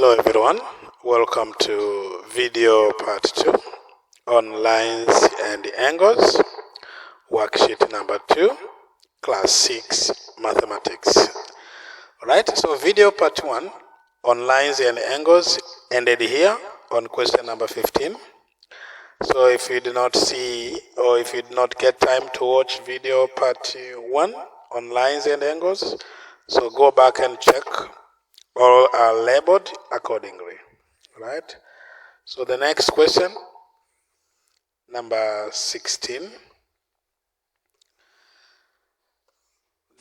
Hello everyone, welcome to video part 2 on lines and angles, worksheet number 2, class 6 mathematics. Alright, so video part 1 on lines and angles ended here on question number 15. So if you did not see or if you did not get time to watch video part 1 on lines and angles, so go back and check. All are labeled accordingly, right? So the next question, number 16.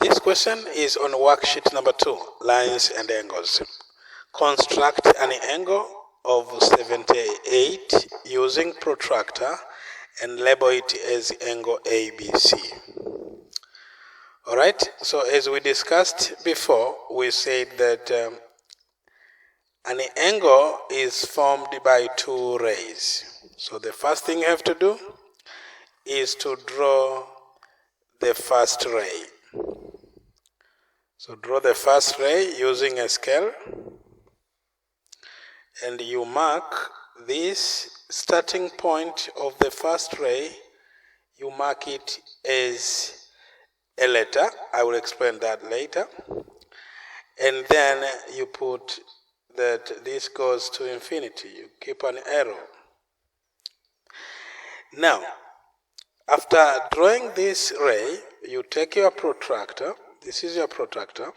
This question is on worksheet number 2, lines and angles. Construct an angle of 78 using protractor and label it as angle ABC. All right, so as we discussed before, we said that an angle is formed by two rays. So the first thing you have to do is to draw the first ray. So draw the first ray using a scale, and you mark this starting point of the first ray, you mark it as a letter. I will explain that later. And then you put that this goes to infinity. You keep an arrow. Now, after drawing this ray, you take your protractor. This is your protractor.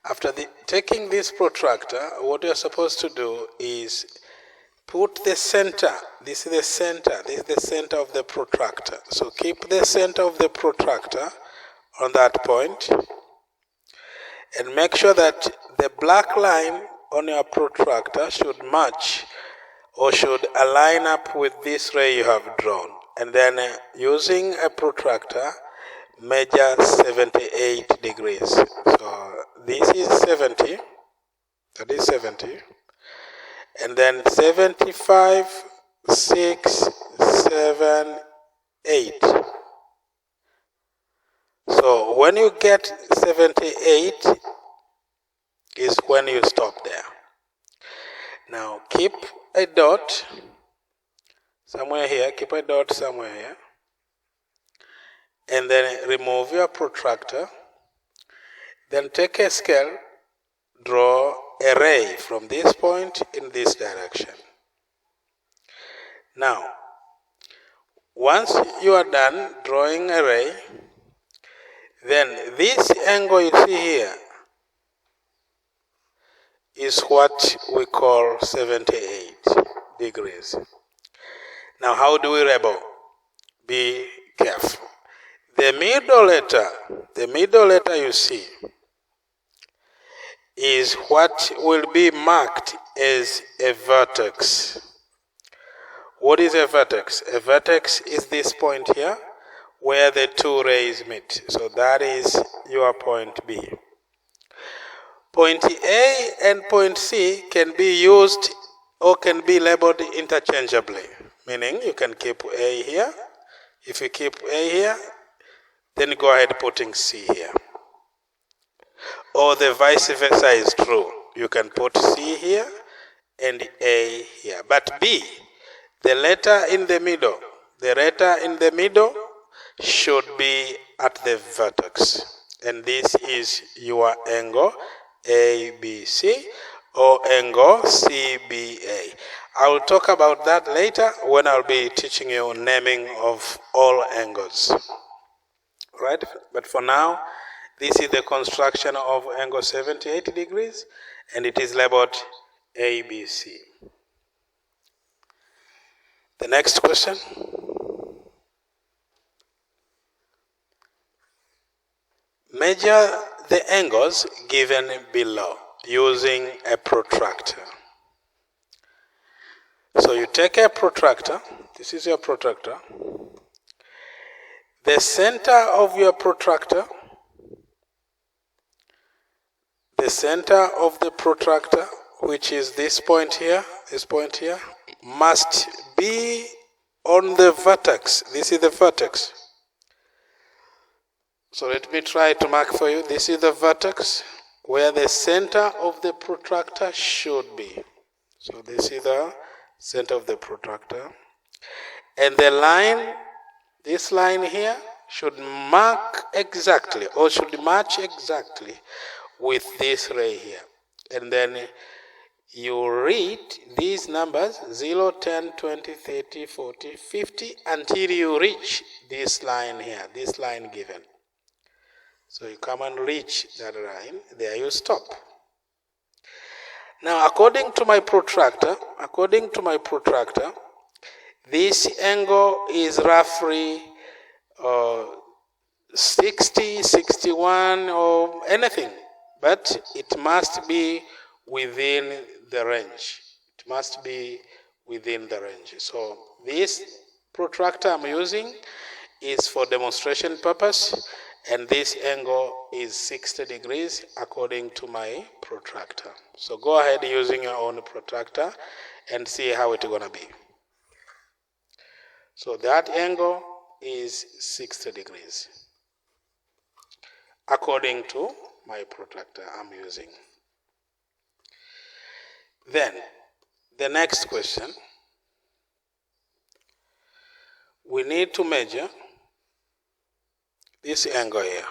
After taking this protractor, what you're supposed to do is put the center. This is the center. This is the center of the protractor. So keep the center of the protractor on that point. And make sure that the black line on your protractor should match or should align up with this ray you have drawn. And then using a protractor, measure 78 degrees. So this is 70, that is 70. And then 75, 6, 7, 8. So when you get 78 is when you stop there. Now keep a dot somewhere here, keep a dot somewhere here, and then remove your protractor. Then take a scale, draw a ray from this point in this direction. Now, once you are done drawing a ray, then this angle you see here is what we call 78 degrees. Now, how do we label? Be careful. The middle letter you see is what will be marked as a vertex. What is a vertex? A vertex is this point here where the two rays meet. So that is your point B. Point A and point C can be used or can be labeled interchangeably. Meaning you can keep A here. If you keep A here, then go ahead putting C here. Or the vice versa is true. You can put C here and A here. But B, the letter in the middle, should be at the vertex. And this is your angle ABC or angle CBA. I will talk about that later when I'll be teaching you naming of all angles. Right? But for now, this is the construction of angle 78 degrees, and it is labeled ABC. The next question. Measure the angles given below using a protractor. So you take a protractor. This is your protractor. The center of your protractor, which is this point here, must be on the vertex. This is the vertex. So let me try to mark for you. This is the vertex. where the center of the protractor should be. So this is the center of the protractor. And the line, this line here, should mark exactly or should match exactly with this ray here. And then you read these numbers 0, 10, 20, 30, 40, 50 until you reach this line here, this line given. So you come and reach that line, there you stop. Now according to my protractor, this angle is roughly 60, 61 or anything, but it must be within the range. It must be within the range. So this protractor I'm using is for demonstration purpose, and this angle is 60 degrees according to my protractor. So go ahead using your own protractor and see how it's gonna be. So that angle is 60 degrees according to my protractor I'm using. Then the next question, we need to measure this angle here.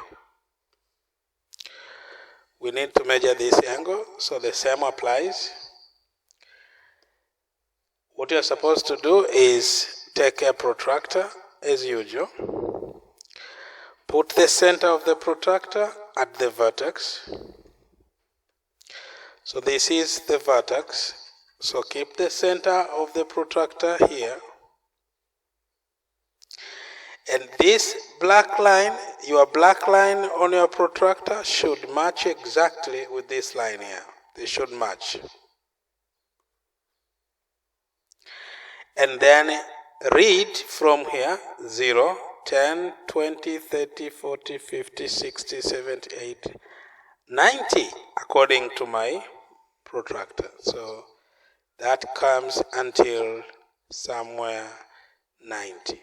We need to measure this angle, so the same applies. What you're supposed to do is take a protractor as usual, put the center of the protractor at the vertex. So this is the vertex, so keep the center of the protractor here. And this black line, your black line on your protractor should match exactly with this line here. They should match. And then read from here 0, 10, 20, 30, 40, 50, 60, 70, 80, 90 according to my protractor. So that comes until somewhere 90.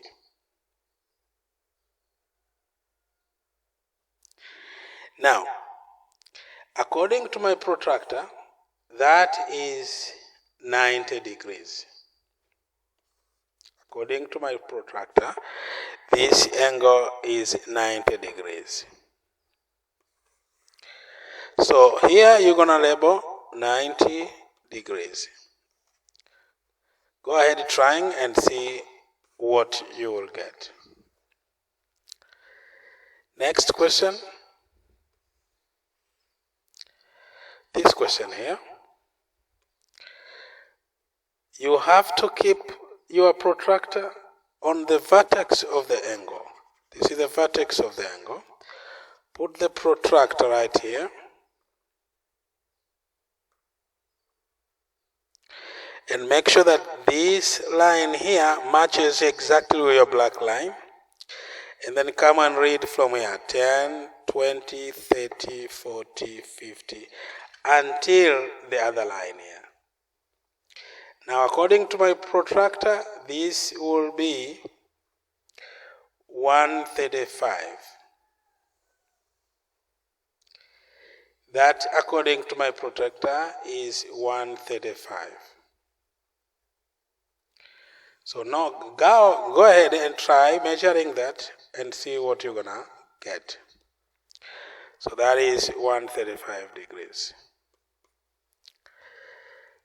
Now, according to my protractor, that is 90 degrees. According to my protractor, this angle is 90 degrees. So here you're going to label 90 degrees. Go ahead trying and see what you will get. Next question. This question here. You have to keep your protractor on the vertex of the angle. This is the vertex of the angle. Put the protractor right here. And make sure that this line here matches exactly with your black line. And then come and read from here 10, 20, 30, 40, 50 until the other line here. Now according to my protractor, this will be 135. That according to my protractor is 135. So now go ahead and try measuring that and see what you're gonna get. So that is 135 degrees.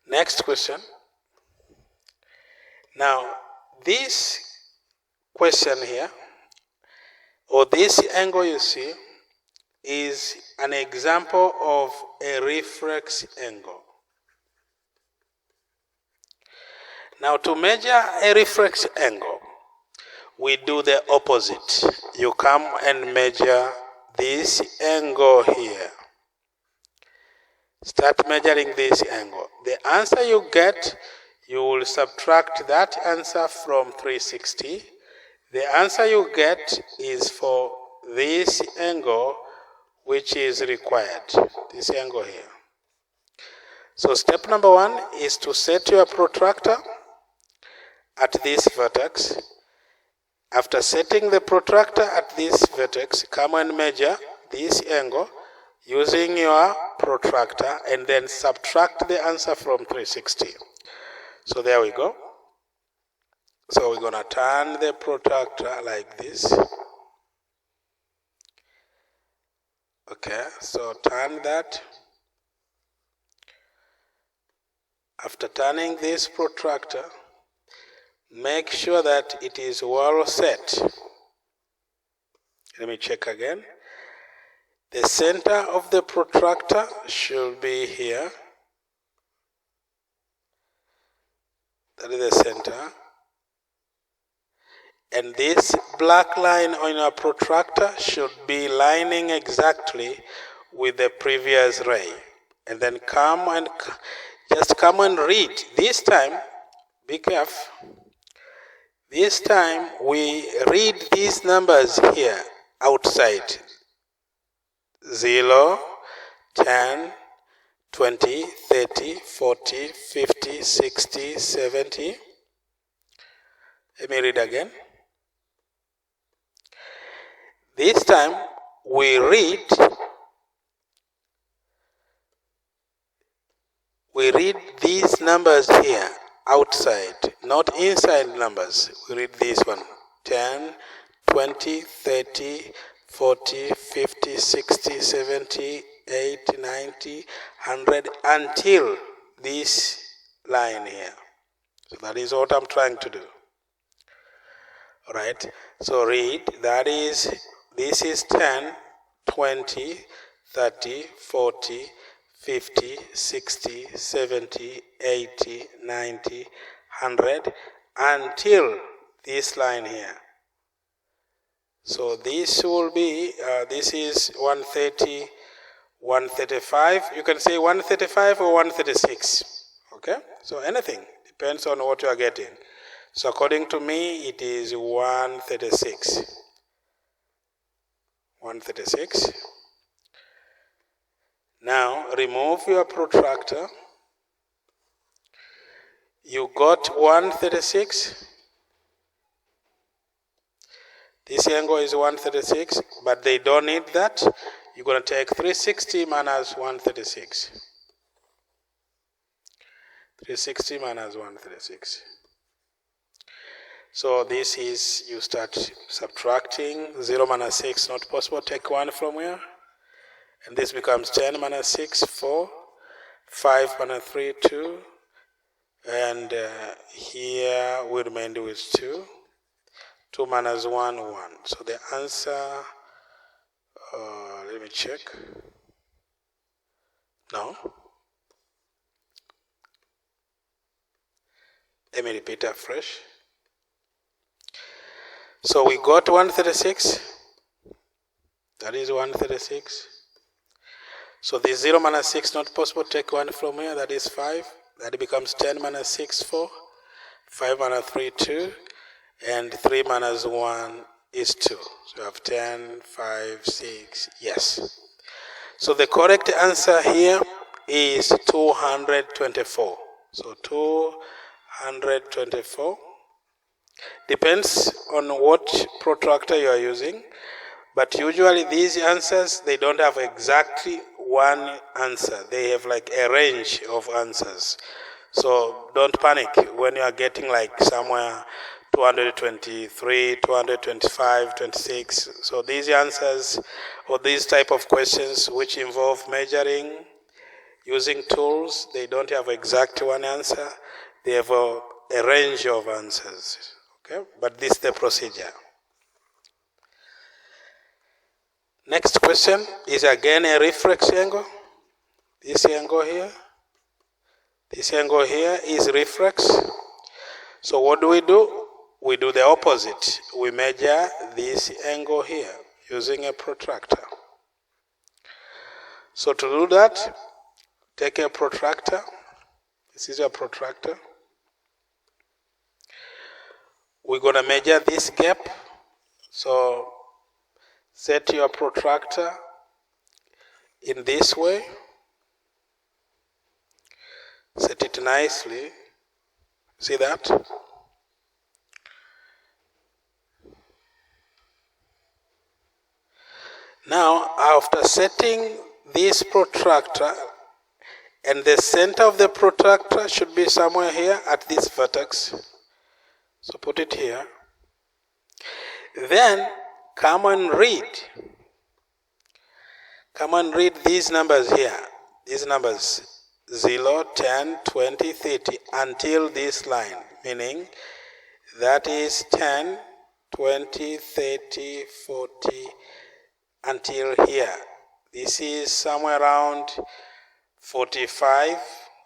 Next question. Now this question here, or this angle you see, is an example of a reflex angle. Now to measure a reflex angle, we do the opposite. You come and measure this angle here. Start measuring this angle. The answer you get, you will subtract that answer from 360. The answer you get is for this angle which is required, this angle here. So step number 1 is to set your protractor at this vertex. After setting the protractor at this vertex, come and measure this angle. using your protractor and then subtract the answer from 360. So there we go. So we're going to turn the protractor like this. Okay, so turn that. After turning this protractor, make sure that it is well set. Let me check again. The center of the protractor should be here. That is the center. And this black line on your protractor should be lining exactly with the previous ray. And then just come and read. This time, be careful. This time we read these numbers here outside. 0, 10, 20, 30, 40, 50, 60, 70. Let me read again. This time we read these numbers here outside, not inside numbers. We read this one. 10, 20, 30, 40, 50, 60, 70, 80, 90, 100 until this line here. So that is what I'm trying to do. Alright, so read, this is 10, 20, 30, 40, 50, 60, 70, 80, 90, 100 until this line here. So this will be, this is 130, 135. You can say 135 or 136. Okay, so anything, depends on what you are getting. So according to me, it is 136. 136. Now, remove your protractor. You got 136. This angle is 136, but they don't need that. You're going to take 360 minus 136. 360 minus 136. So this is, you start subtracting. 0 minus 6, not possible. Take 1 from here. And this becomes 10 minus 6, 4. 5 minus 3, 2. And here we remained with 2. 2 minus 1, 1. So the answer, let me check. No. Let me repeat afresh. So we got 136. That is 136. So the 0 minus 6 not possible. Take 1 from here. That is 5. That becomes 10 minus 6, 4. 5 minus 3, 2. And 3 minus 1 is 2. So you have 10, 5, 6. Yes. So the correct answer here is 224. So 224. Depends on what protractor you are using. But usually these answers, they don't have exactly one answer. They have like a range of answers. So don't panic when you are getting like somewhere 223, 225, 26. So these answers or these type of questions which involve measuring, using tools, they don't have exact one answer. They have a range of answers. Okay, but this is the procedure. Next question is again a reflex angle. This angle here. This angle here is reflex. So what do? We do the opposite. We measure this angle here using a protractor. So to do that, take a protractor. This is a protractor. We're going to measure this gap. So set your protractor in this way. Set it nicely. See that? Now, after setting this protractor, and the center of the protractor should be somewhere here at this vertex. So put it here. Then come and read these numbers here. These numbers 0, 10, 20, 30 until this line, meaning that is 10, 20, 30, 40 until here. This is somewhere around 45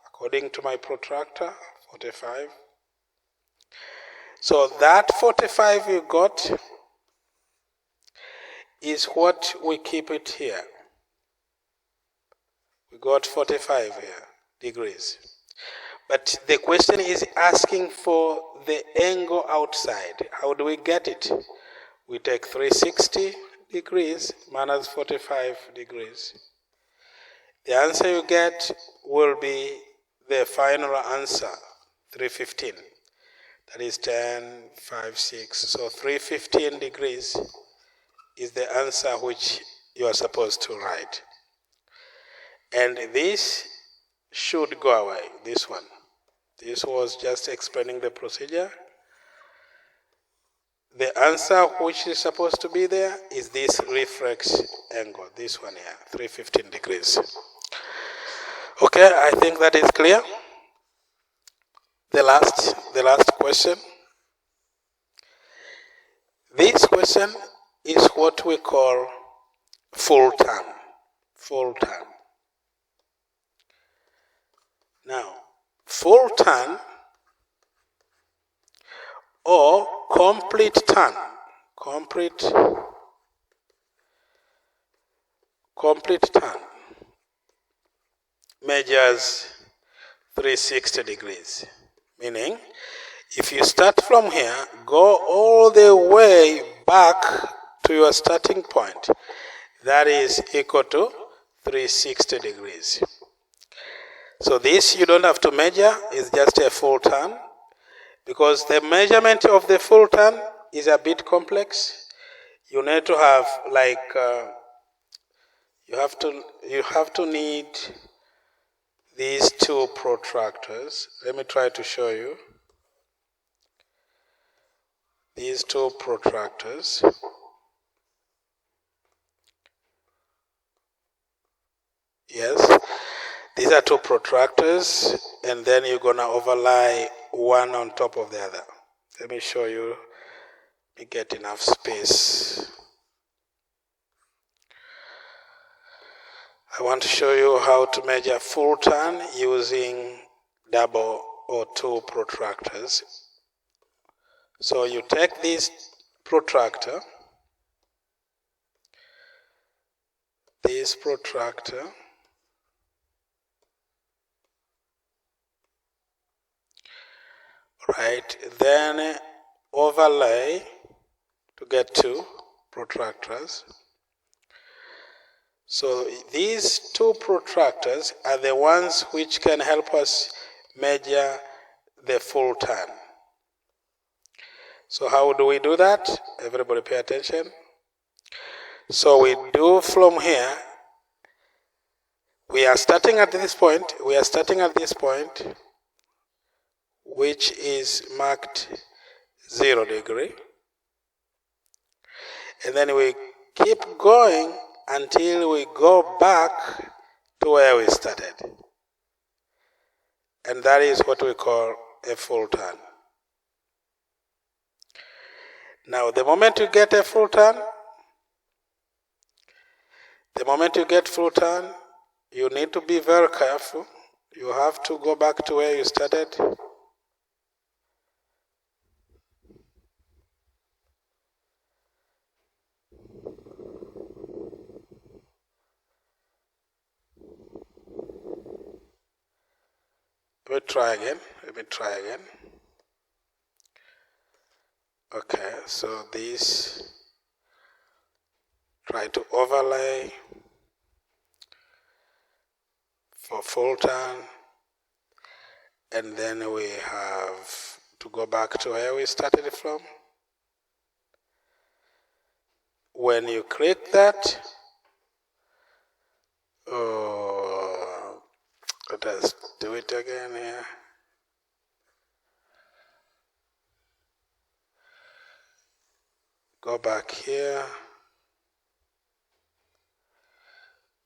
according to my protractor, 45. So that 45 you got is what we keep it here. We got 45 here, degrees. But the question is asking for the angle outside. How do we get it? We take 360 degrees minus 45 degrees. The answer you get will be the final answer, 315. That is 10, 5, 6. So 315 degrees is the answer which you are supposed to write. And this should go away, this one. This was just explaining the procedure. The answer which is supposed to be there is this reflex angle, this one here, 315 degrees. Okay, I think that is clear. The last question. This question is what we call full turn. Full turn. Now, full turn or complete turn. Complete turn measures 360 degrees. Meaning, if you start from here, go all the way back to your starting point. That is equal to 360 degrees. So this you don't have to measure, it's just a full turn. Because the measurement of the full turn is a bit complex. You need to have you have to need these two protractors. Let me try to show you. These two protractors. Yes, these are two protractors, and then you're gonna overlay one on top of the other. Let me show you. Let me get enough space. I want to show you how to measure full turn using double or two protractors. So you take this protractor, right, then overlay to get two protractors. So these two protractors are the ones which can help us measure the full turn. So how do we do that? Everybody pay attention. So we do from here. We are starting at this point. Which is marked 0 degree. And then we keep going until we go back to where we started. And that is what we call a full turn. Now, the moment you get full turn, you need to be very careful. You have to go back to where you started. Let me try again. Okay, so this, try to overlay for full turn, and then we have to go back to where we started from. When you click that, Let us do it again here. Go back here.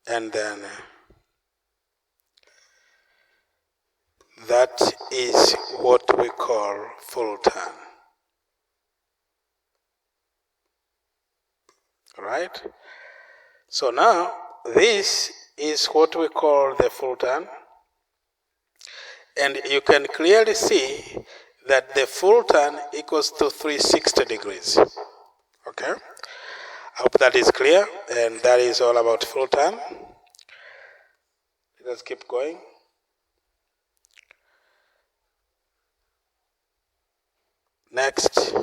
And then that is what we call full turn. Right? So now this is what we call the full turn. And you can clearly see that the full turn equals to 360 degrees. Okay? I hope that is clear, and that is all about full turn. Let's keep going. Next,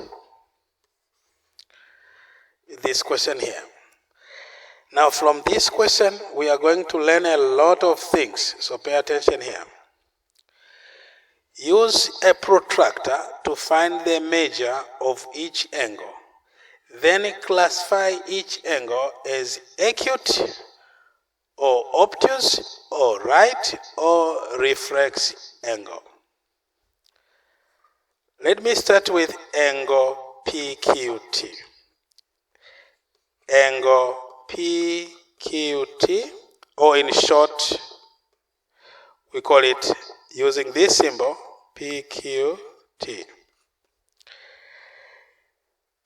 this question here. Now from this question, we are going to learn a lot of things, so pay attention here. Use a protractor to find the measure of each angle. Then classify each angle as acute or obtuse or right or reflex angle. Let me start with angle PQT. Angle PQT, or in short, we call it using this symbol, PQT.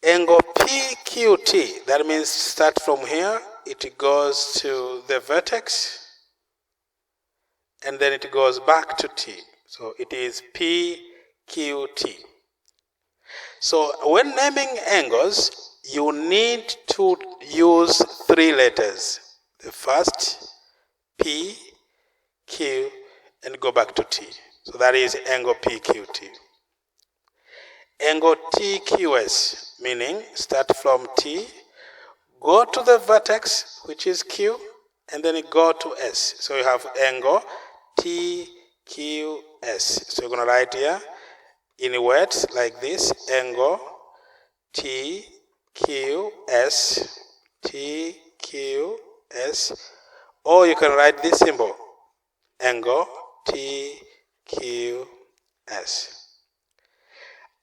Angle PQT, that means start from here, it goes to the vertex, and then it goes back to T. So it is PQT. So when naming angles, you need to use three letters. The first, P, Q, and go back to T. So that is angle PQT. Angle TQS, meaning start from T, go to the vertex, which is Q, and then go to S. So you have angle TQS. So you're going to write here in words like this, angle TQS, TQS, or you can write this symbol, angle TQS.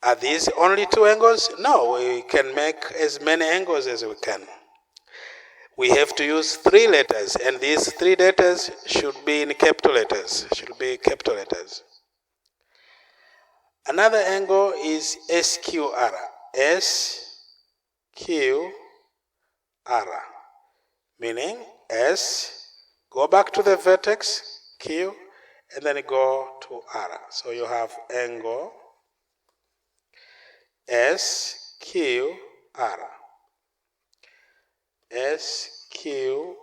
Are these only two angles? No, we can make as many angles as we can. We have to use three letters, and these three letters should be in capital letters. Another angle is SQR. SQR, meaning S, go back to the vertex, Q, and then go to R. So you have angle SQR. SQR,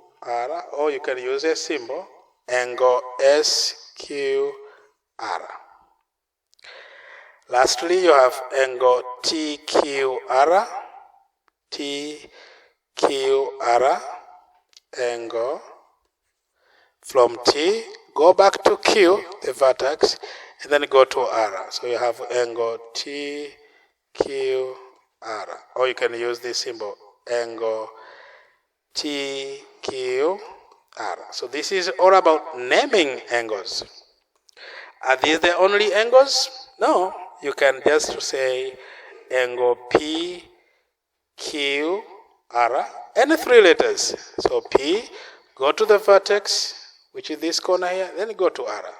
or you can use a symbol, angle SQR. Lastly, you have angle TQR. TQR, angle from T, go back to Q, the vertex, and then go to R. So you have angle TQR, or you can use this symbol, angle TQR. So this is all about naming angles. Are these the only angles? No, you can just say angle PQR and three letters. So P, go to the vertex, which is this corner here, then go to R.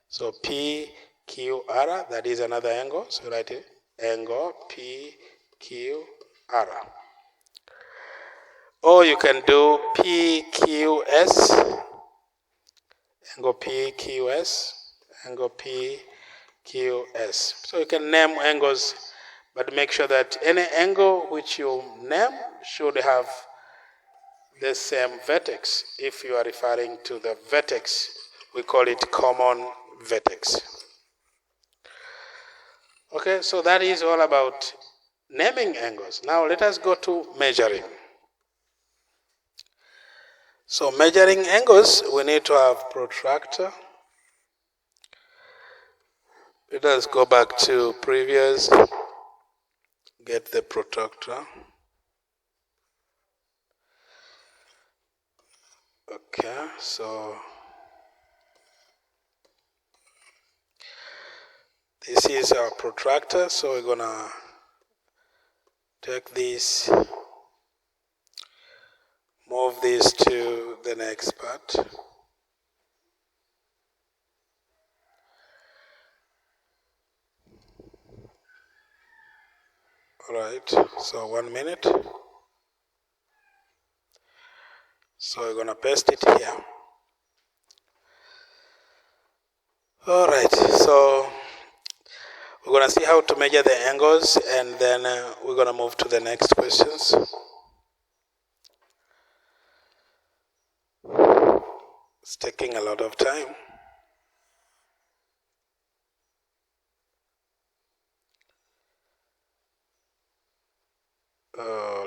So PQR, that is another angle. So write it, angle PQR. Or you can do PQS, angle PQS, angle PQS. So you can name angles, but make sure that any angle which you name should have the same vertex. If you are referring to the vertex, we call it common vertex. Okay, so that is all about naming angles. Now let us go to measuring. So measuring angles, we need to have protractor. Let us go back to previous, get the protractor. Okay, so this is our protractor, so we're gonna take this, move this to the next part. Alright, so 1 minute. So we're gonna paste it here. Alright, so we're gonna see how to measure the angles, and then we're gonna move to the next questions. It's taking a lot of time.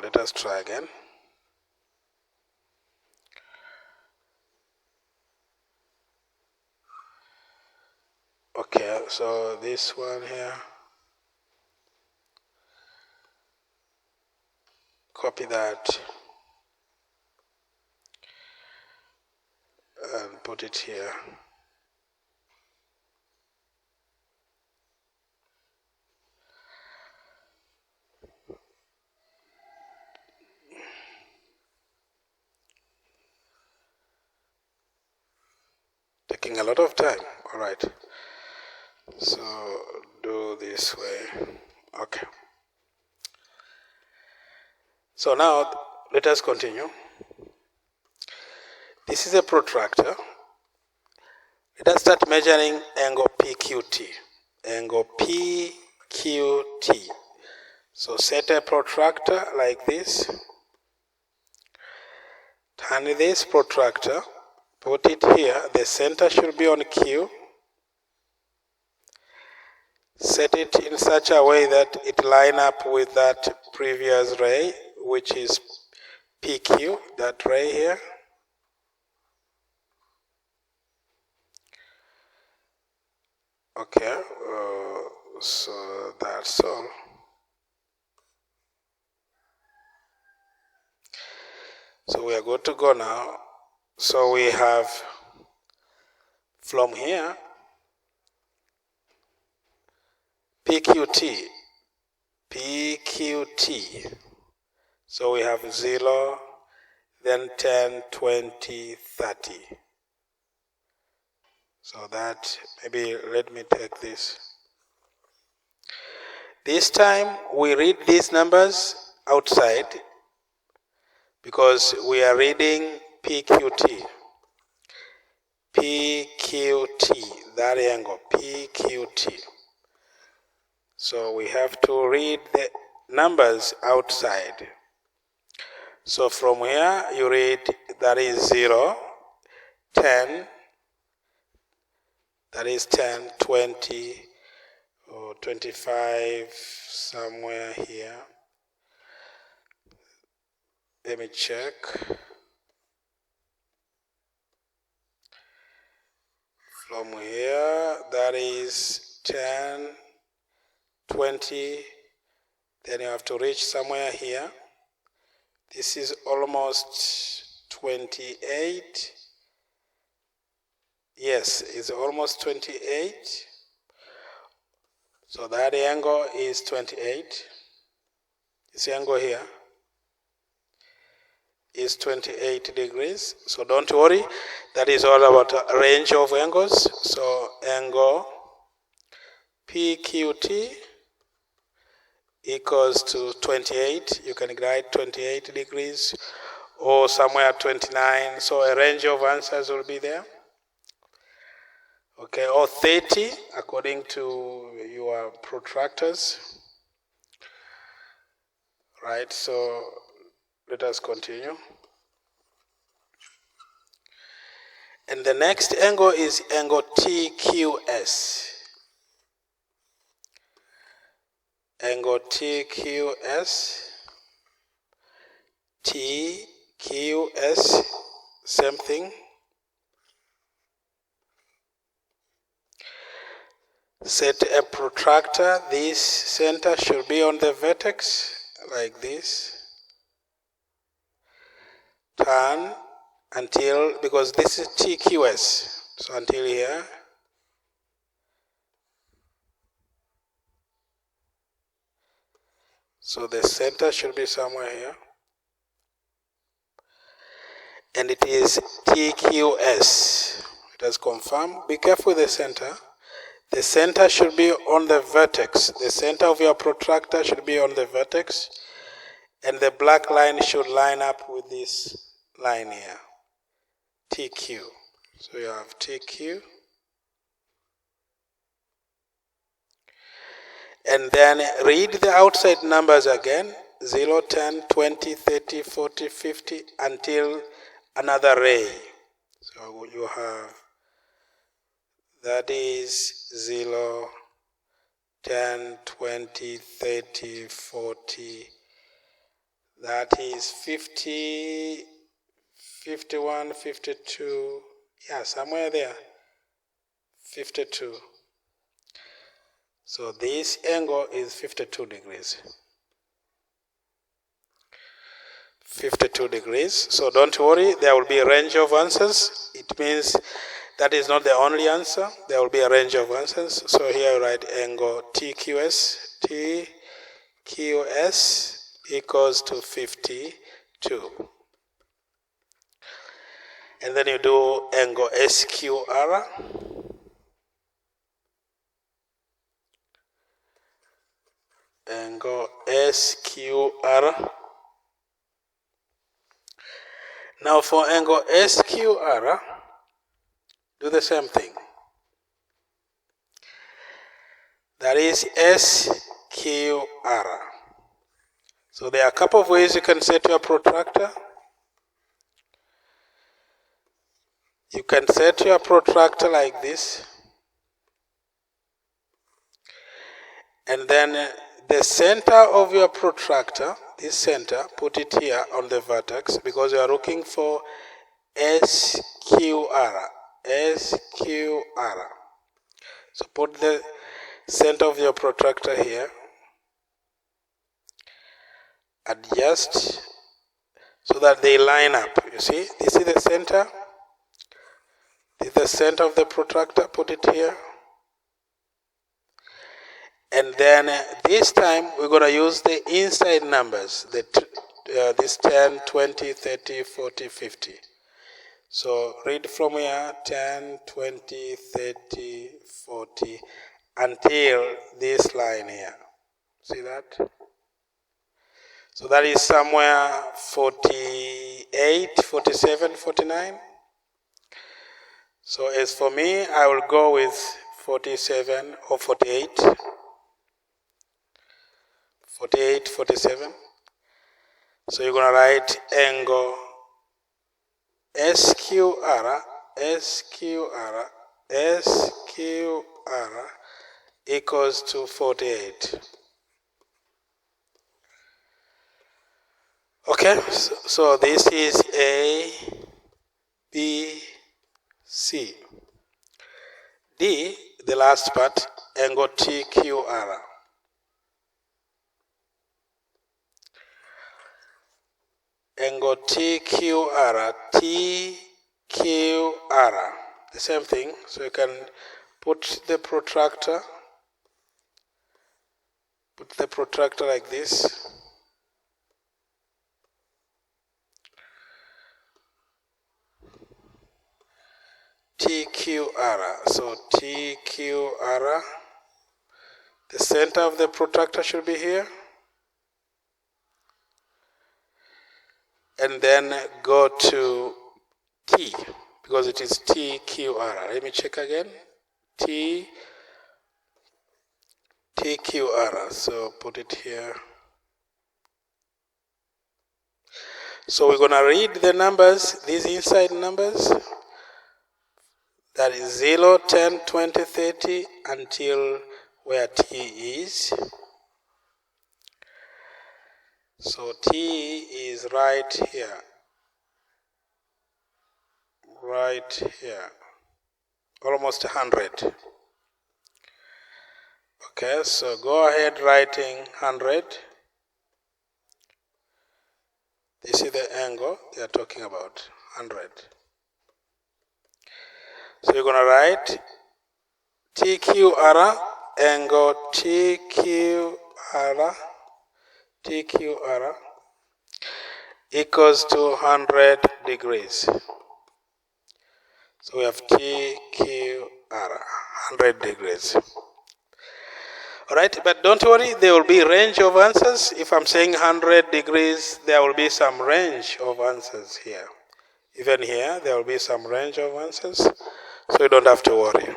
Let us try again. Okay, so this one here, copy that and put it here. Taking a lot of time. All right, so do this way. Okay, so now let us continue. This is a protractor. Let us start measuring angle PQT. Angle PQT. So set a protractor like this. Turn this protractor. Put it here. The center should be on Q. Set it in such a way that it line up with that previous ray, which is PQ, that ray here. Okay, so that's all. So we are good to go now. So we have from here PQT. So we have 0, then 10, 20, 30. So that, maybe let me take this. This time we read these numbers outside because we are reading PQT. That angle, PQT. So we have to read the numbers outside. So from here you read, that is 0, 10, that is 10, 20, or 25, somewhere here. Let me check. From here, that is 10, 20, then you have to reach somewhere here. This is almost 28. Yes, it's almost 28. So that angle is 28. This angle here is 28 degrees. So don't worry, that is all about a range of angles. So angle PQT equals to 28. You can write 28 degrees or somewhere 29. So a range of answers will be there. Okay, or 30 according to your protractors. Right, so let us continue. And the next angle is angle TQS. Angle TQS, TQS, same thing. Set a protractor. This center should be on the vertex, like this. Turn until, because this is TQS, so until here. So the center should be somewhere here. And it is TQS. It has confirmed. Be careful with the center. The center should be on the vertex. The center of your protractor should be on the vertex. And the black line should line up with this line here. TQ. So you have TQ. And then read the outside numbers again. 0, 10, 20, 30, 40, 50 until another ray. So you have, that is 0, 10, 20, 30, 40. That is 50, 51, 52. Yeah, somewhere there. 52. So this angle is 52 degrees. 52 degrees. So don't worry, there will be a range of answers. It means that is not the only answer. There will be a range of answers. So here I write angle TQS. TQS equals to 52. And then you do angle SQR. Angle SQR. Now for angle SQR, do the same thing. That is SQR. So there are a couple of ways you can set your protractor. You can set your protractor like this. And then the center of your protractor, this center, put it here on the vertex because you are looking for SQR. SQR. So put the center of your protractor here. Adjust so that they line up. You see, this is the center. This is the center of the protractor. Put it here. And then this time we're going to use the inside numbers. This 10, 20, 30, 40, 50. So read from here 10, 20, 30, 40 until this line here. See that? So that is somewhere 48, 47, 49. So as for me, I will go with 47 or 48. 48, 47. So you're going to write angle SQR, SQR, SQR equals to 48. Okay, so this is A, B, C. D, the last part, angle TQR. Angle TQR, TQR, the same thing. So you can put the protractor like this. TQR, so TQR, the center of the protractor should be here. And then go to T, because it is TQR. Let me check again. TQR, so put it here. So we're going to read the numbers, these inside numbers. That is 0, 10, 20, 30 until where T is. So T is right here. Right here. Almost 100. Okay, so go ahead writing 100. This is the angle they are talking about. 100. So you're going to write TQR, angle TQR equals to 100 degrees. So we have TQR, 100 degrees. Alright, but don't worry, there will be range of answers. If I'm saying 100 degrees, there will be some range of answers here. Even here, there will be some range of answers, so you don't have to worry.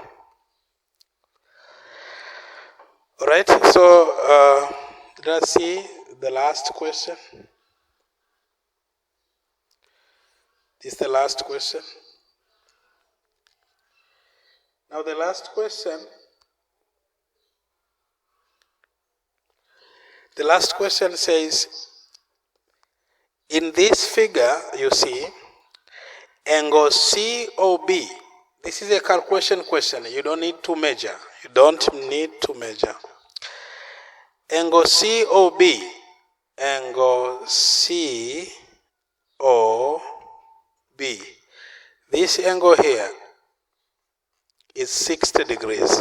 Alright, so let's see the last question. This is the last question. Now the last question says, in this figure, you see, angle COB. This is a calculation question. You don't need to measure. Angle COB. Angle COB. This angle here is 60 degrees.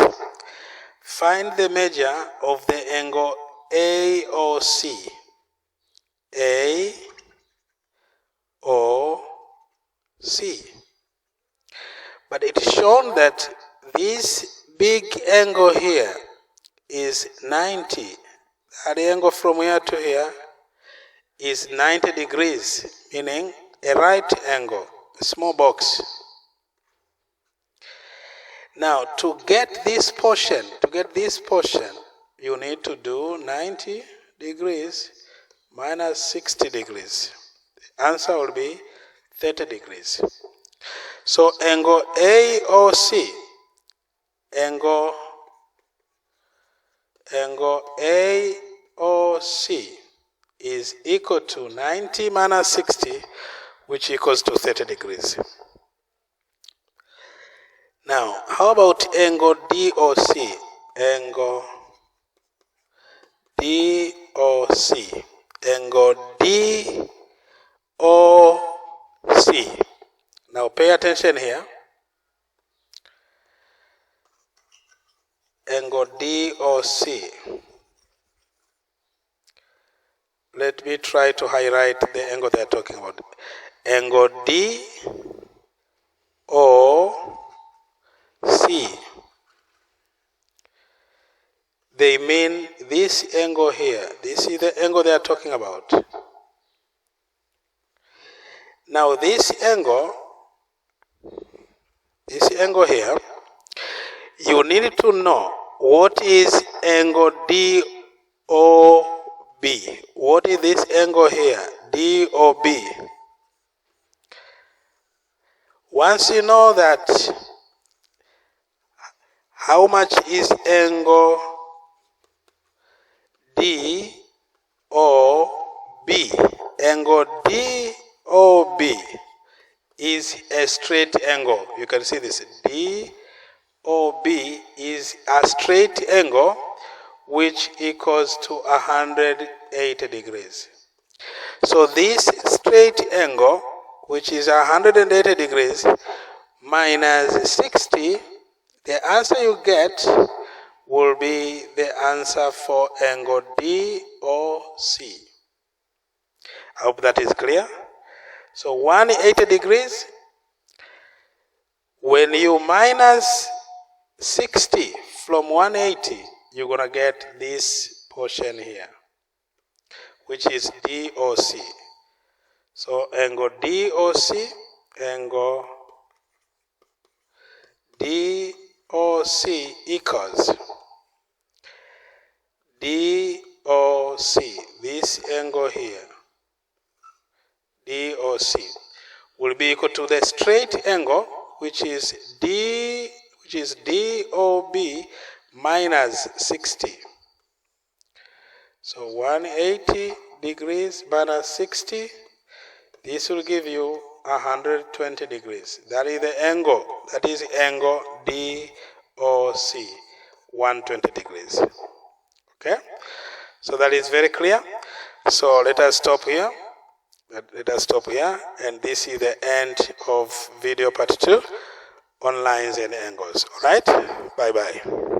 Find the measure of the angle AOC. AOC. But it's shown that this big angle here is 90. That angle from here to here is 90 degrees, meaning a right angle, a small box. Now, to get this portion, you need to do 90 degrees minus 60 degrees. The answer will be 30 degrees. So angle AOC, angle AOC is equal to 90 minus 60, which equals to 30 degrees. Now, how about angle DOC? Angle DOC. Angle DOC. Now pay attention here. Angle DOC. Let me try to highlight the angle they're talking about. Angle DOC. They mean this angle here. This is the angle they are talking about. Now this angle here, you need to know what is angle DOB. What is this angle here? DOB. Once you know that, how much is angle DOB? Angle DOB is a straight angle. You can see this. DOB is a straight angle which equals to 180 degrees. So this straight angle, which is 180 degrees, minus 60, the answer you get will be the answer for angle DOC. I hope that is clear. So 180 degrees, when you minus 60 from 180, you're going to get this portion here, which is DOC. So angle DOC, angle DOC equals DOC, this angle here, DOC, will be equal to the straight angle, which is DOB minus 60. So 180 degrees minus 60, this will give you 120 degrees. That is the angle. That is angle DOC, 120 degrees. Okay? So that is very clear. So let us stop here. Let us stop here, and this is the end of video part 2 on lines and angles. All right, bye bye.